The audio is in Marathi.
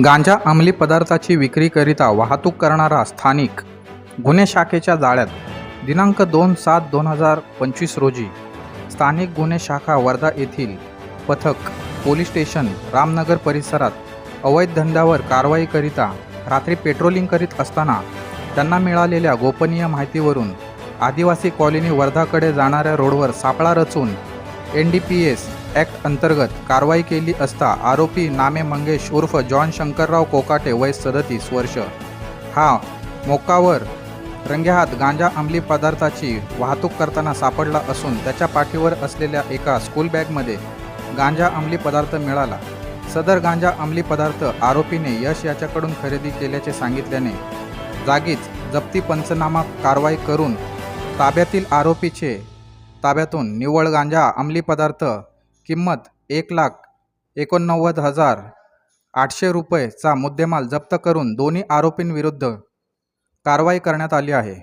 गांजा अंमली पदार्थाची विक्रीकरिता वाहतूक करणारा स्थानिक गुन्हे शाखेच्या जाळ्यात दिनांक 2/7/2025 रोजी स्थानिक गुन्हे शाखा वर्धा येथील पथक पोलीस स्टेशन रामनगर परिसरात अवैध धंद्यावर कारवाईकरिता रात्री पेट्रोलिंग करीत असताना त्यांना मिळालेल्या गोपनीय माहितीवरून आदिवासी कॉलनी वर्धाकडे जाणाऱ्या रोडवर सापळा रचून NDPS ॲक्ट अंतर्गत कारवाई केली असता आरोपी नामे मंगेश उर्फ जॉन शंकरराव कोकाटे वय 37 वर्ष हा मोक्कावर रंगेहात गांजा अंमली पदार्थाची वाहतूक करताना सापडला असून त्याच्या पाठीवर असलेल्या एका स्कूल बॅगमध्ये गांजा अंमली पदार्थ मिळाला। सदर गांजा अंमली पदार्थ आरोपीने यश याच्याकडून खरेदी केल्याचे सांगितल्याने जागीच जप्ती पंचनामा कारवाई करून ताब्यातील आरोपीचे ताब्यातून निव्वळ गांजा अंमली पदार्थ किंमत 1,89,800 रुपये चा मुद्देमाल जप्त करून दोन्ही आरोपींविरुद्ध कारवाई करण्यात आली आहे।